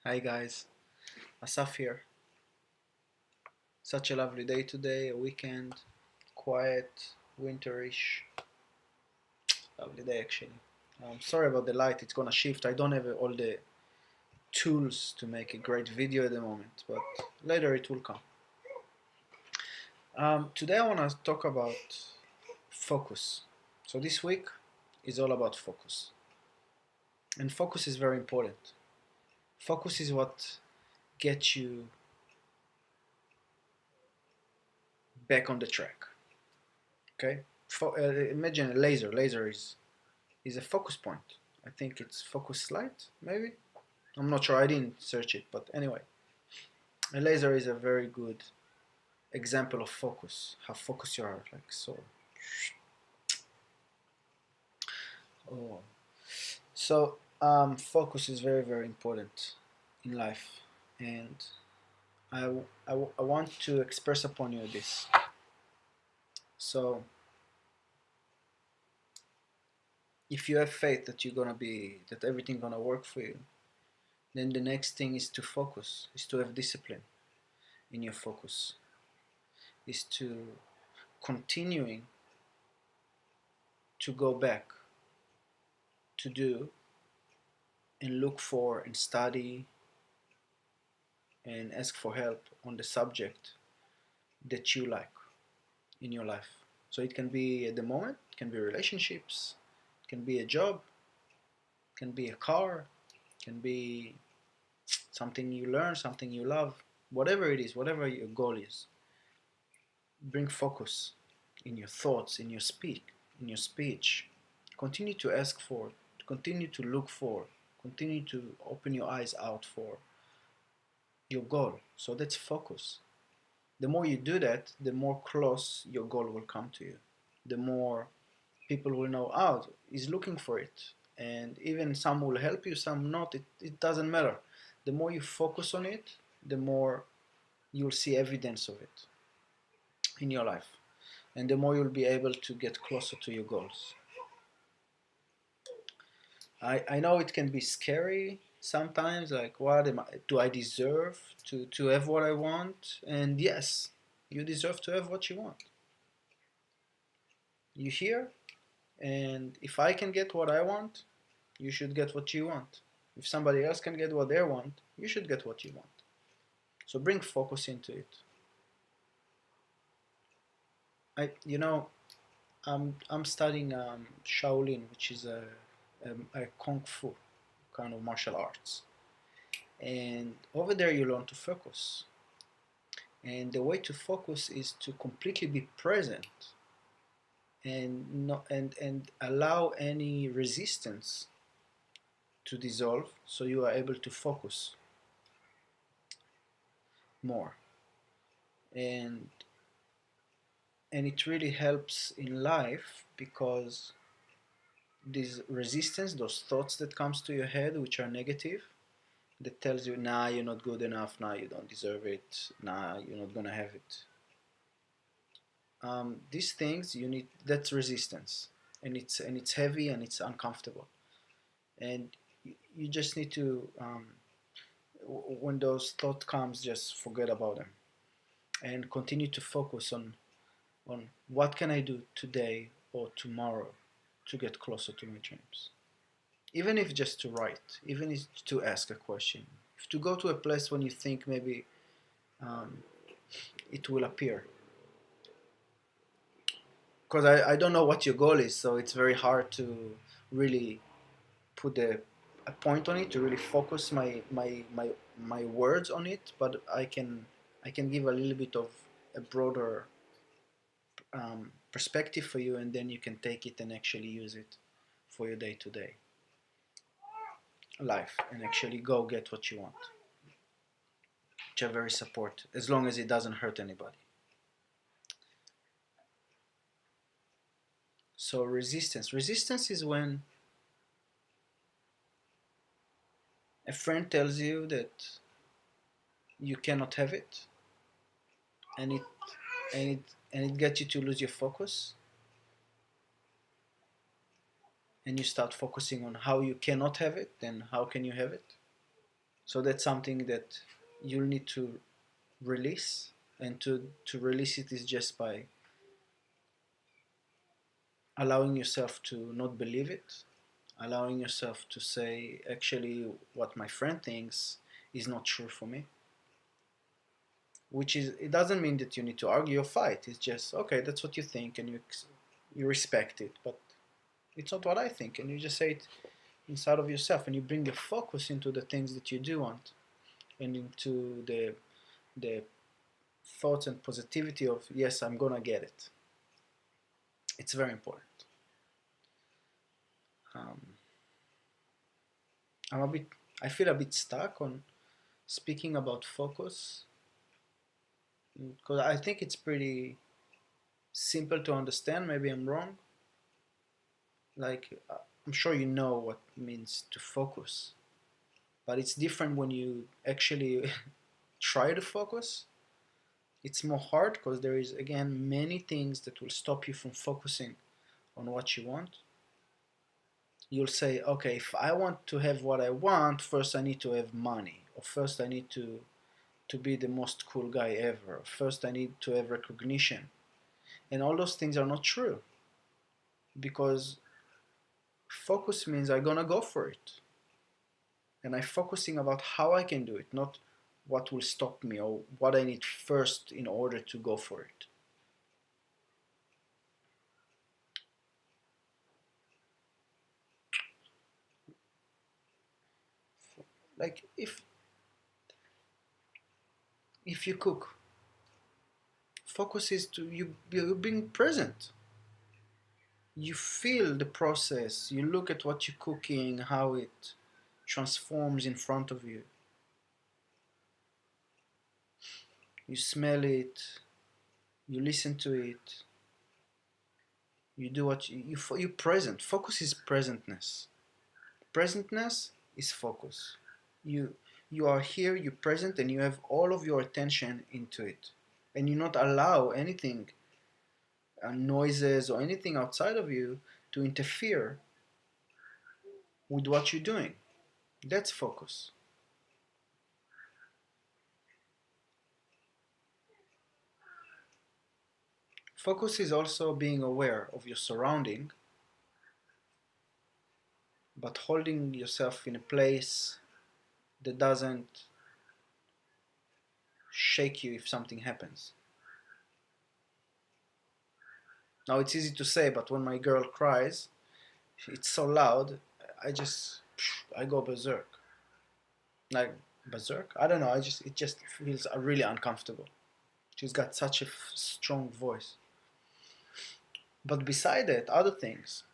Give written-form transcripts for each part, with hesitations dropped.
Hi guys, Assaff here. Such a lovely day today, a weekend, quiet, winterish, lovely day actually. Sorry about the light, it's gonna shift. I don't have all the tools to make a great video at the moment, but later it will come. Today I wanna talk about focus. So this week is all about focus. And focus is very important. Focus is what gets you back on the track. Okay? Imagine a laser. Laser is a focus point. I think it's focus light, maybe. I'm not sure. I didn't search it, but anyway, a laser is a very good example of focus. How focused you are, like so. Oh, focus is very important in life, and I want to express upon you this. So, if you have faith that that everything gonna work for you, then the next thing is to focus, is to have discipline in your focus, is to continuing to go back to do and look for and study and ask for help on the subject that you like in your life. So it can be at the moment, it can be relationships, it can be a job, it can be a car, it can be something you learn, something you love, whatever it is, whatever your goal is. Bring focus in your thoughts, in your speech. Continue to ask for, continue to look for, continue to open your eyes out for your goal. So that's focus. The more you do that, the more close your goal will come to you. The more people will know, oh, he's looking for it. And even some will help you, some not. It doesn't matter. The more you focus on it, the more you'll see evidence of it in your life. And the more you'll be able to get closer to your goals. I know it can be scary sometimes, like do I deserve to have what I want? And yes, you deserve to have what you want. You hear? And if I can get what I want, you should get what you want. If somebody else can get what they want, you should get what you want. So bring focus into it. I, you know, I'm studying Shaolin, which is a kung fu kind of martial arts. And over there, you learn to focus. And the way to focus is to completely be present and and allow any resistance to dissolve, so you are able to focus more. And it really helps in life because this resistance, those thoughts that comes to your head which are negative, that tells you, nah, you're not good enough, nah, you don't deserve it, nah, you're not gonna have it. These things you need, that's resistance, and it's heavy and it's uncomfortable, and you just need to when those thoughts comes, just forget about them and continue to focus on what can I do today or tomorrow to get closer to my dreams. Even if just to write, even if to ask a question, if to go to a place when you think maybe um, it will appear. Because I don't know what your goal is, so it's very hard to really put a point on it, to really focus my words on it, but I can give a little bit of a broader perspective for you, and then you can take it and actually use it for your day-to-day life and actually go get what you want, which I very support, as long as it doesn't hurt anybody. So resistance is when a friend tells you that you cannot have it, and it gets you to lose your focus, and you start focusing on how you cannot have it, then how can you have it? So that's something that you'll need to release, and to release it is just by allowing yourself to not believe it, allowing yourself to say, actually, what my friend thinks is not true for me. Which is, it doesn't mean that you need to argue or fight. It's just, okay, that's what you think, and you respect it, but it's not what I think, and you just say it inside of yourself, and you bring the focus into the things that you do want, and into the thoughts and positivity of, yes, I'm gonna get it. It's very important. um, I'm a bit, I feel a bit stuck on speaking about focus, because I think it's pretty simple to understand. Maybe I'm wrong. Like, I'm sure you know what it means to focus, but it's different when you actually try to focus. It's more hard because there is, again, many things that will stop you from focusing on what you want. You'll say, okay, if I want to have what I want, first I need to have money, or first I need to be the most cool guy ever, or first I need to have recognition. And all those things are not true, because focus means I'm gonna go for it, and I'm focusing about how I can do it, not what will stop me or what I need first in order to go for it. Like, if you cook, focus is to you being present. You feel the process, you look at what you're cooking, how it transforms in front of you. You smell it, you listen to it, you do what you present. Focus is presentness. Presentness is focus. You you are here, you're present, and you have all of your attention into it, and you not allow anything, noises or anything outside of you, to interfere with what you're doing. That's focus. Focus is also being aware of your surrounding, but holding yourself in a place that doesn't shake you if something happens. Now, it's easy to say, but when my girl cries, it's so loud, I go berserk. Like, berserk? I don't know, it just feels really uncomfortable. She's got such a strong voice. But beside that, other things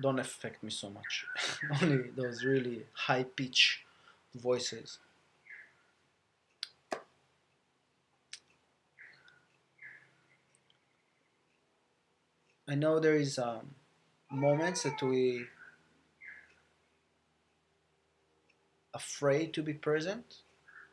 don't affect me so much. Only those really high pitch voices. I know there is moments that we afraid to be present,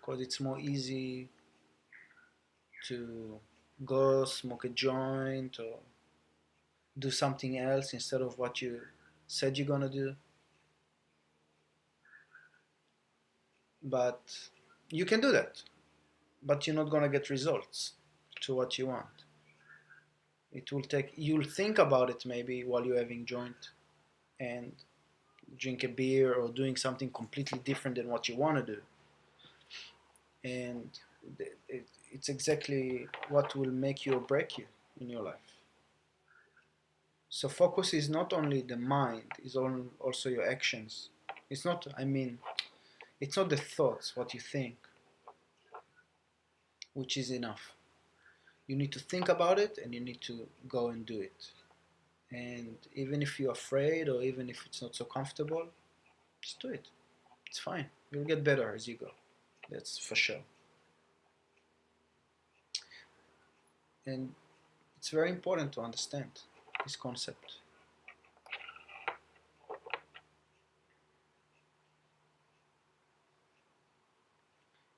because it's more easy to go smoke a joint or do something else instead of what you said you're gonna do. But you can do that, but you're not gonna get results to what you want. It will take, you'll think about it maybe while you're having joint and drink a beer or doing something completely different than what you want to do. And it's exactly what will make you or break you in your life. So focus is not only the mind, it's also your actions. It's not, I mean, it's not the thoughts, what you think, which is enough. You need to think about it, and you need to go and do it. And even if you're afraid, or even if it's not so comfortable, just do it. It's fine. You'll get better as you go. That's for sure. And it's very important to understand this concept.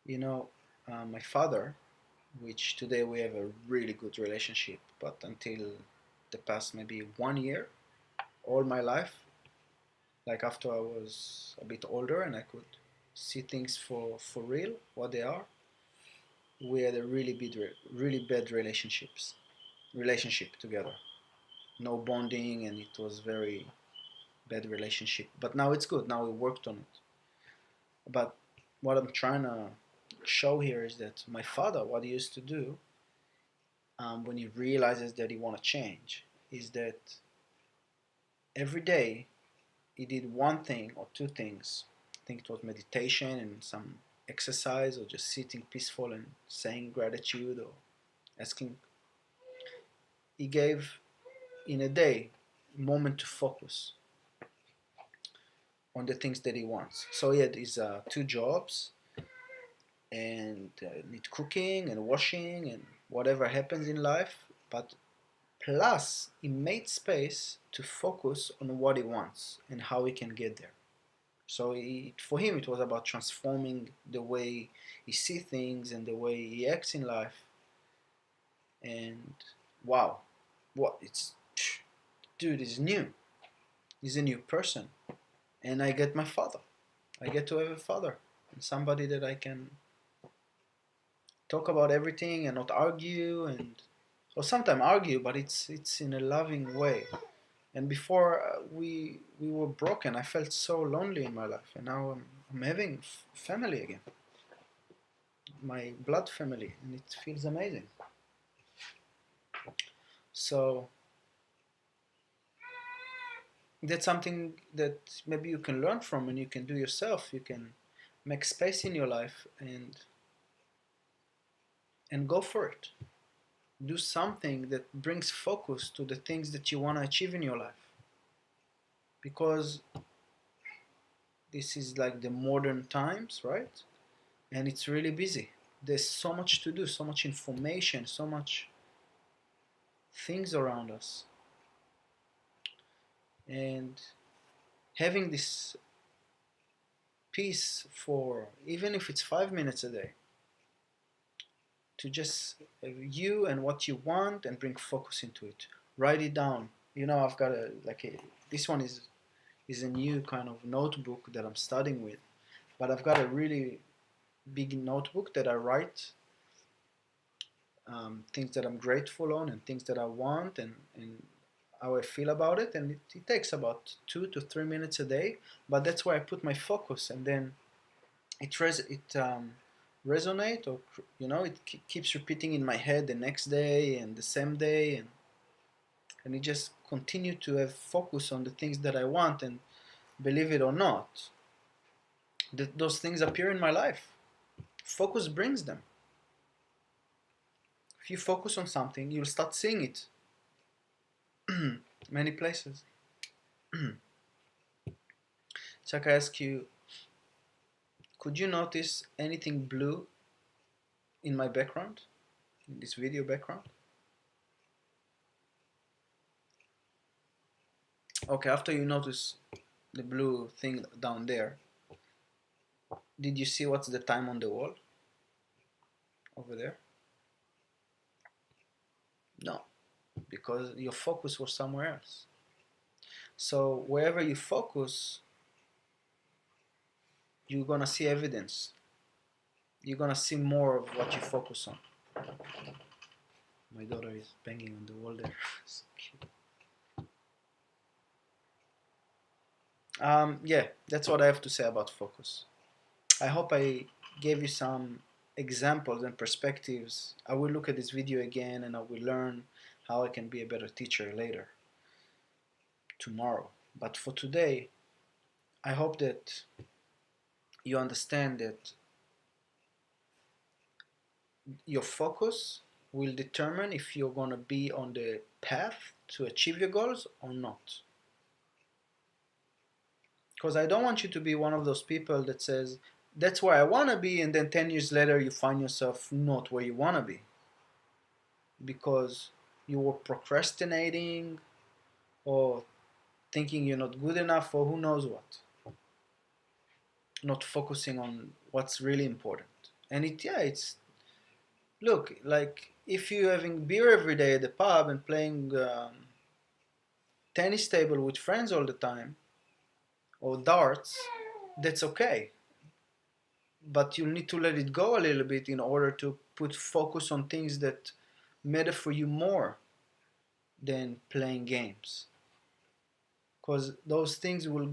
You know, my father, which today we have a really good relationship, but until the past maybe 1 year, all my life, like after I was a bit older and I could see things for real, what they are, we had a really bad relationship together. No bonding, and it was very bad relationship. But now it's good. Now we worked on it. But what I'm trying to show here is that my father, what he used to do when he realizes that he want to change, is that every day he did one thing or two things. I think it was meditation and some exercise, or just sitting peaceful and saying gratitude or asking. He gave in a day a moment to focus on the things that he wants. So he had his two jobs, and need cooking and washing and whatever happens in life, but plus he made space to focus on what he wants and how he can get there. So for him it was about transforming the way he sees things and the way he acts in life. And wow, what it's dude is new. He's a new person, and I get my father. I get to have a father and somebody that I can talk about everything and not argue, and or sometimes argue, but it's in a loving way. And before we were broken, I felt so lonely in my life, and now I'm having family again, my blood family, and it feels amazing. So that's something that maybe you can learn from and you can do yourself. You can make space in your life and go for it. Do something that brings focus to the things that you want to achieve in your life, because this is like the modern times, right? And it's really busy. There's so much to do, so much information, so much things around us. And having this peace for, even if it's 5 minutes a day, to just you and what you want and bring focus into it. Write it down. You know, I've got this one is a new kind of notebook that I'm studying with, but I've got a really big notebook that I write things that I'm grateful on and things that I want, and how I feel about it. And it takes about 2 to 3 minutes a day, but that's where I put my focus, and then it resonate, or it keeps repeating in my head the next day and the same day, and it just continue to have focus on the things that I want. And believe it or not, those things appear in my life. Focus brings them. If you focus on something, you'll start seeing it many places. So I can ask you, could you notice anything blue in my background, in this video background? Okay, after you notice the blue thing down there, did you see what's the time on the wall over there? No, because your focus was somewhere else. So wherever you focus, you're gonna see evidence. You're gonna see more of what you focus on. My daughter is banging on the wall there. So cute. Yeah, that's what I have to say about focus. I hope I gave you some examples and perspectives. I will look at this video again and I will learn how I can be a better teacher later, tomorrow. But for today, I hope that you understand that your focus will determine if you're going to be on the path to achieve your goals or not. Because I don't want you to be one of those people that says, that's where I want to be, and then 10 years later you find yourself not where you want to be. Because you were procrastinating or thinking you're not good enough or who knows what. Not focusing on what's really important. And it's, look, like if you're having beer every day at the pub and playing tennis table with friends all the time, or darts, that's okay. but you'll need to let it go a little bit in order to put focus on things that matter for you more than playing games, because those things will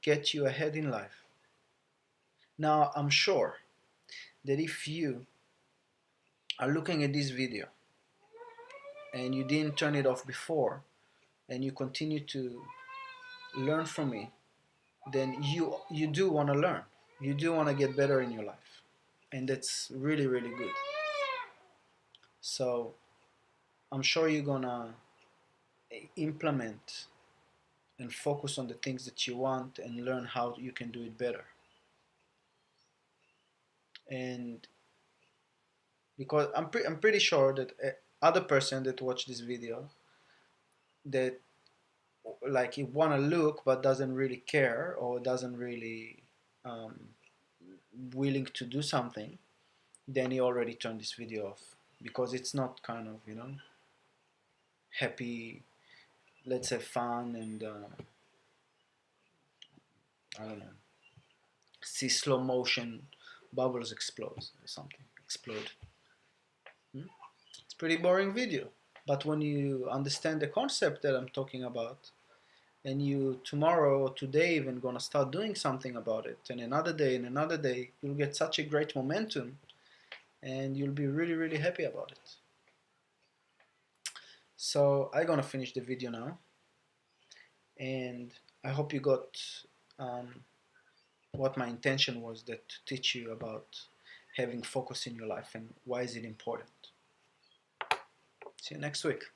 get you ahead in life. Now, I'm sure that if you are looking at this video and you didn't turn it off before and you continue to learn from me, then you do want to learn. You do want to get better in your life. And that's really, really good. So I'm sure you're gonna implement and focus on the things that you want and learn how you can do it better. And because I'm pretty sure that other person that watched this video that like he wanna look but doesn't really care or doesn't really um, willing to do something, then he already turned this video off because it's not kind of, happy, let's say fun, and I don't know, see slow motion bubbles explode or something explode. It's a pretty boring video. But when you understand the concept that I'm talking about, and you tomorrow or today even gonna start doing something about it, and another day, you'll get such a great momentum, and you'll be really, really happy about it. So I'm gonna finish the video now, and I hope you got what my intention was, that to teach you about having focus in your life and why is it important. See you next week.